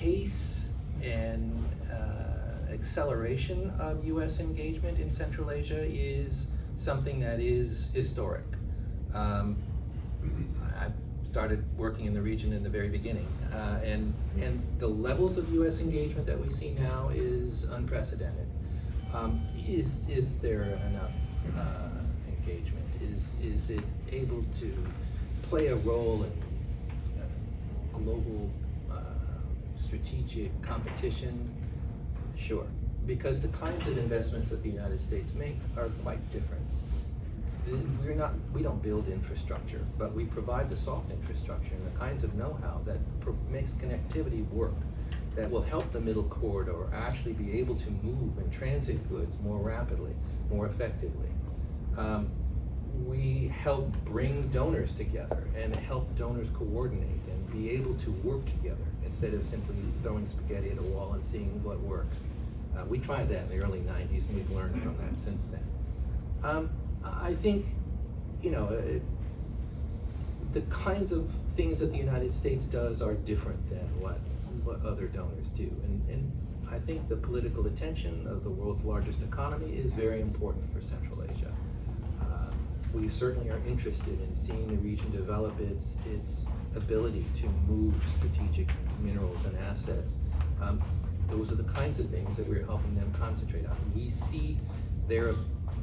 pace and acceleration of U.S. engagement in Central Asia is something that is historic. I started working in the region in the very beginning, and the levels of U.S. engagement that we see now is unprecedented. Is there enough engagement? Is it able to play a role in global strategic competition? Sure, because the kinds of investments that the United States make are quite different. We don't build infrastructure, but we provide the soft infrastructure and the kinds of know-how that makes connectivity work, that will help the middle corridor actually be able to move and transit goods more rapidly, more effectively. We help bring donors together and help donors coordinate and be able to work together instead of simply throwing spaghetti at a wall and seeing what works. We tried that in the early 90s and we've learned from that since then. I think, the kinds of things that the United States does are different than what other donors do. And I think the political attention of the world's largest economy is very important for Central Asia. We certainly are interested in seeing the region develop its ability to move strategic minerals and assets. Those are the kinds of things that we're helping them concentrate on. We see their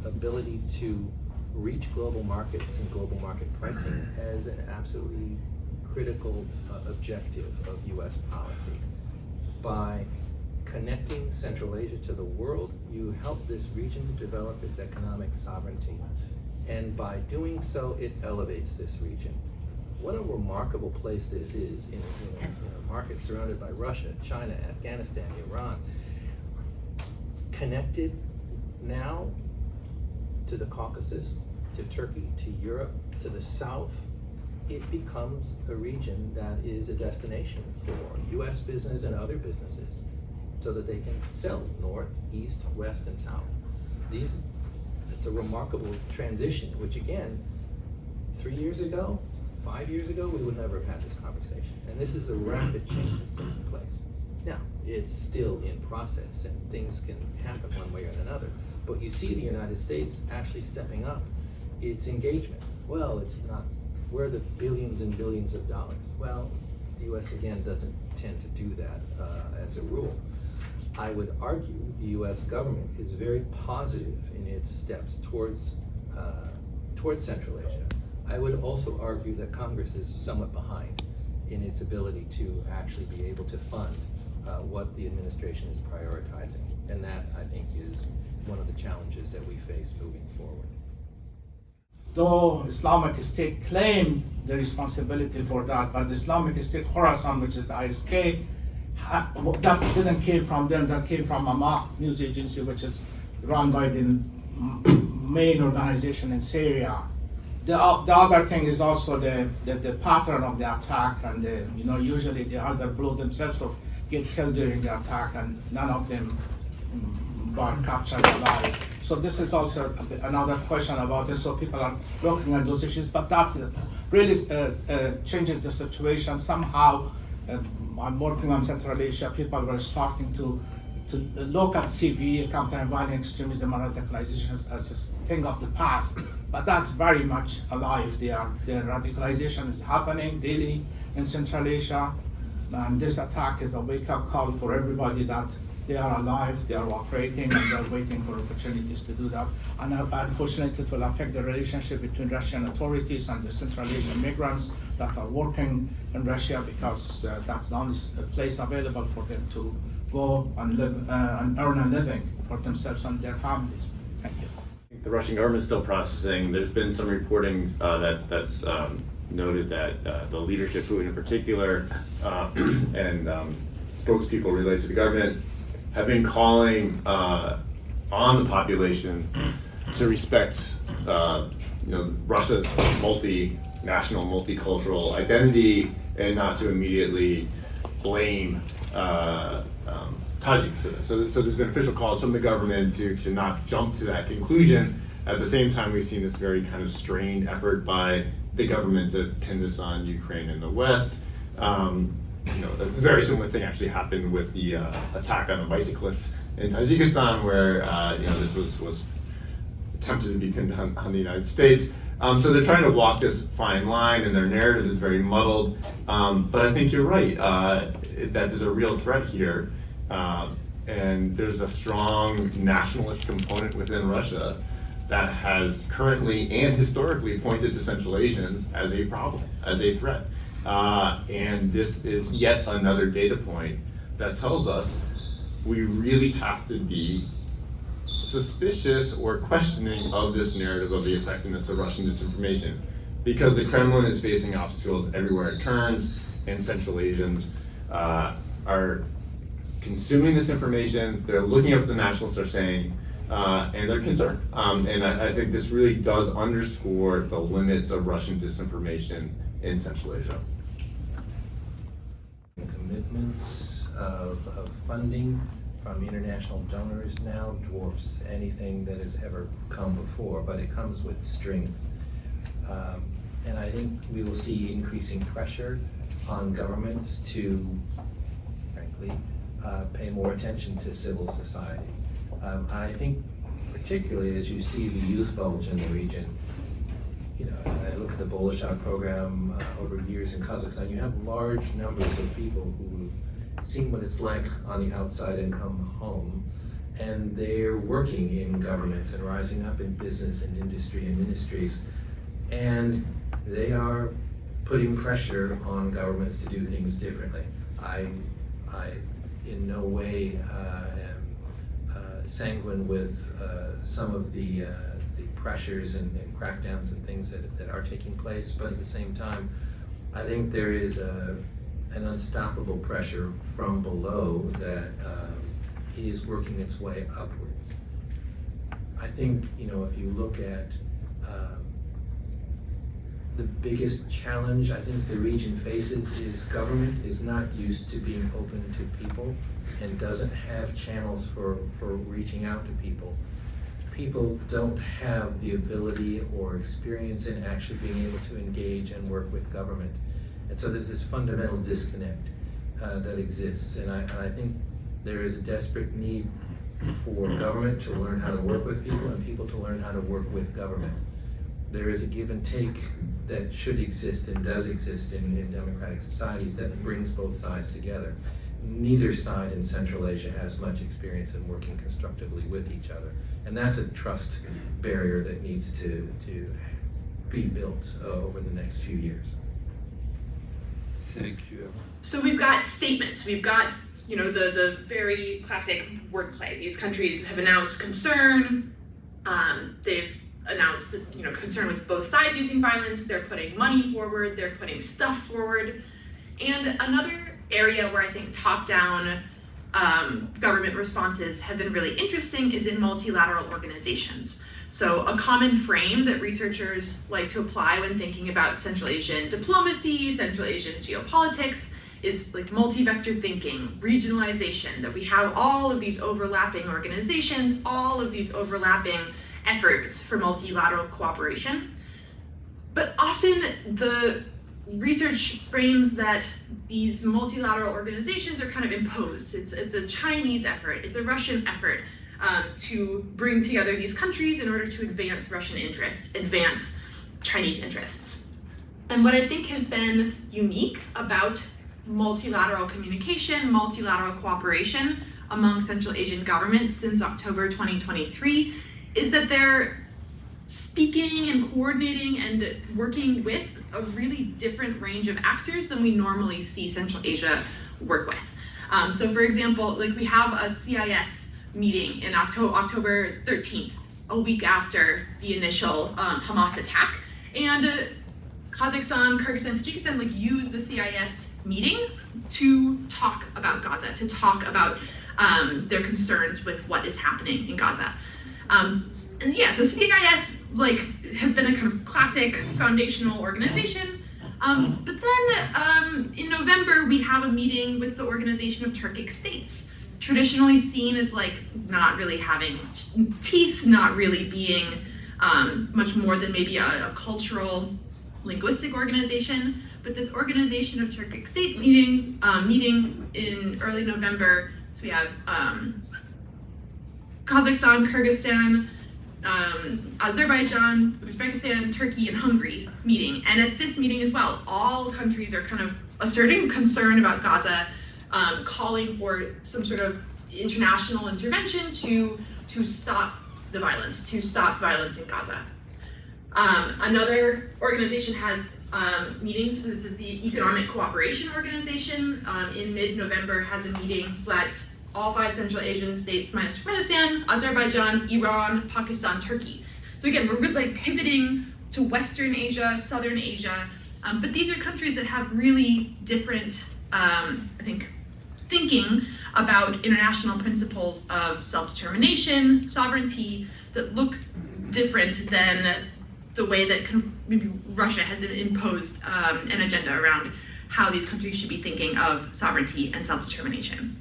ability to reach global markets and global market pricing as an absolutely critical objective of U.S. policy. By connecting Central Asia to the world, you help this region develop its economic sovereignty. And by doing so, it elevates this region. What a remarkable place this is in a market surrounded by Russia, China, Afghanistan, Iran. Connected now to the Caucasus, to Turkey, to Europe, to the South, it becomes a region that is a destination for U.S. business and other businesses so that they can sell north, east, west, and south. It's a remarkable transition, which again, 3 years ago, 5 years ago, we would never have had this conversation. And this is a rapid change that's taking place. Now, it's still in process and things can happen one way or another, but you see the United States actually stepping up its engagement. Well, it's not, where are the billions and billions of dollars? Well, the US again doesn't tend to do that as a rule. I would argue the US government is very positive in its steps towards Central Asia. I would also argue that Congress is somewhat behind in its ability to actually be able to fund what the administration is prioritizing. And that, I think, is one of the challenges that we face moving forward. Though Islamic State claimed the responsibility for that, but the Islamic State Khorasan, which is the ISK, that didn't came from them, that came from Amaq news agency, which is run by the main organization in Syria. The other thing is also the pattern of the attack, and usually they either blow themselves or get killed during the attack, and none of them were captured alive. So this is also another question about this. So people are looking at those issues, but that really changes the situation. Somehow, I'm working on Central Asia. People were starting to look at CV, counter-violent extremism and radicalization as a thing of the past, but that's very much alive. The radicalization is happening daily in Central Asia, and this attack is a wake-up call for everybody that they are alive, they are operating, and they're waiting for opportunities to do that. And unfortunately, it will affect the relationship between Russian authorities and the Central Asian migrants that are working in Russia, because that's the only place available for them to go and live and earn a living for themselves and their families. Thank you. The Russian government is still processing. There's been some reporting that's noted that the leadership, Putin in particular, and spokespeople related to the government have been calling on the population to respect Russia's multinational, multicultural identity, and not to immediately blame Tajiks for this. So there's been official calls from the government to not jump to that conclusion. At the same time, we've seen this very kind of strained effort by the government to pin this on Ukraine and the West. a very similar thing actually happened with the attack on the bicyclists in Tajikistan, where this was attempted to be pinned on the United States. So they're trying to walk this fine line, and their narrative is very muddled. But I think you're right that there's a real threat here, and there's a strong nationalist component within Russia that has currently and historically pointed to Central Asians as a problem, as a threat. And this is yet another data point that tells us we really have to be suspicious or questioning of this narrative of the effectiveness of Russian disinformation, because the Kremlin is facing obstacles everywhere it turns, and Central Asians are consuming this information, they're looking at what the nationalists are saying, and they're concerned. And I think this really does underscore the limits of Russian disinformation in Central Asia. Commitments of funding from international donors now dwarfs anything that has ever come before, but it comes with strings. And I think we will see increasing pressure on governments to, frankly, pay more attention to civil society. I think particularly as you see the youth bulge in the region, I look at the Bolshoi program over years in Kazakhstan, you have large numbers of people who've seen what it's like on the outside and come home, and they're working in governments and rising up in business and industry and ministries, and they are putting pressure on governments to do things differently. I in no way am sanguine with some of the pressures and crackdowns and things that are taking place, but at the same time, I think there is an unstoppable pressure from below that is working its way upwards. I think, if you look at the biggest challenge I think the region faces is government is not used to being open to people and doesn't have channels for reaching out to people. People don't have the ability or experience in actually being able to engage and work with government. And so there's this fundamental disconnect that exists. And I think there is a desperate need for government to learn how to work with people and people to learn how to work with government. There is a give and take that should exist and does exist in democratic societies that brings both sides together. Neither side in Central Asia has much experience in working constructively with each other. And that's a trust barrier that needs to be built over the next few years. Thank you. So we've got statements, we've got, the very classic wordplay. These countries have announced concern, they've announced, concern with both sides using violence, they're putting money forward, they're putting stuff forward. And another area where I think top-down government responses have been really interesting is in multilateral organizations. So a common frame that researchers like to apply when thinking about Central Asian diplomacy, Central Asian geopolitics, is like multi-vector thinking, regionalization, that we have all of these overlapping organizations, all of these overlapping efforts for multilateral cooperation. But often the research frames that these multilateral organizations are kind of imposed. It's a Chinese effort, it's a Russian effort to bring together these countries in order to advance Russian interests, advance Chinese interests. And what I think has been unique about multilateral communication, multilateral cooperation among Central Asian governments since October 2023 is that they're speaking and coordinating and working with a really different range of actors than we normally see Central Asia work with. So for example, we have a CIS meeting in October 13th, a week after the initial Hamas attack. And Kazakhstan, Kyrgyzstan, Tajikistan use the CIS meeting to talk about Gaza, to talk about their concerns with what is happening in Gaza. So CIS has been a kind of classic foundational organization. But then in November, we have a meeting with the Organization of Turkic States, traditionally seen as not really having teeth, not really being much more than maybe a cultural linguistic organization. but this Organization of Turkic States meeting in early November. So we have Kazakhstan, Kyrgyzstan, Azerbaijan, Uzbekistan, Turkey, and Hungary meeting. And at this meeting as well, all countries are kind of asserting concern about Gaza, calling for some sort of international intervention to stop the violence, to stop violence in Gaza. Another organization has meetings. So this is the Economic Cooperation Organization. In mid-November has a meeting. So that's all 5 Central Asian states minus Turkmenistan, Azerbaijan, Iran, Pakistan, Turkey. So again, we're really like pivoting to Western Asia, Southern Asia, but these are countries that have really different, I think, thinking about international principles of self-determination, sovereignty, that look different than the way that maybe Russia has imposed an agenda around how these countries should be thinking of sovereignty and self-determination.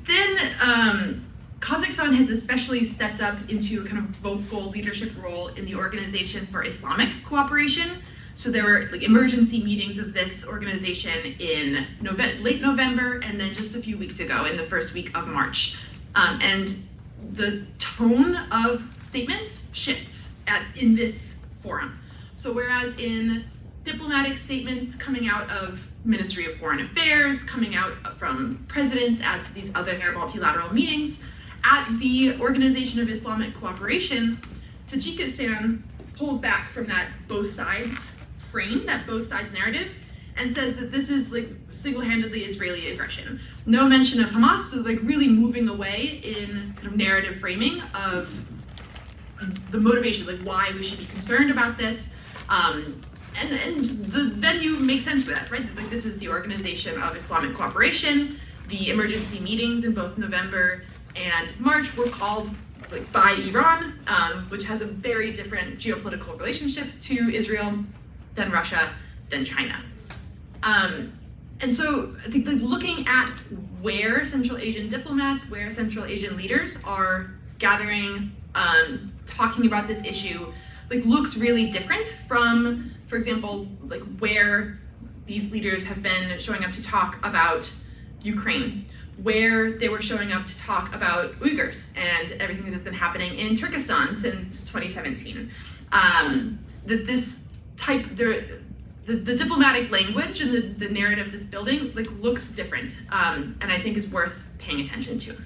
Then Kazakhstan has especially stepped up into a kind of vocal leadership role in the Organization for Islamic Cooperation. So there were like emergency meetings of this organization in late November, and then just a few weeks ago in the first week of March. And the tone of statements shifts in this forum. So whereas in diplomatic statements coming out of Ministry of Foreign Affairs, coming out from presidents at these other multilateral meetings, at the Organization of Islamic Cooperation, Tajikistan pulls back from that both sides frame, that both sides narrative, and says that this is like single-handedly Israeli aggression. No mention of Hamas, so like really moving away in kind of narrative framing of the motivation, like why we should be concerned about this. And the venue makes sense for that, right? Like this is the Organization of Islamic Cooperation. The emergency meetings in both November and March were called like by Iran, which has a very different geopolitical relationship to Israel than Russia, than China. And so I think like looking at where Central Asian diplomats, where Central Asian leaders are gathering, talking about this issue, like looks really different from, for example, like where these leaders have been showing up to talk about Ukraine, where they were showing up to talk about Uyghurs and everything that has been happening in Turkestan since 2017. That this type, the diplomatic language and the narrative that's building like looks different, and I think is worth paying attention to.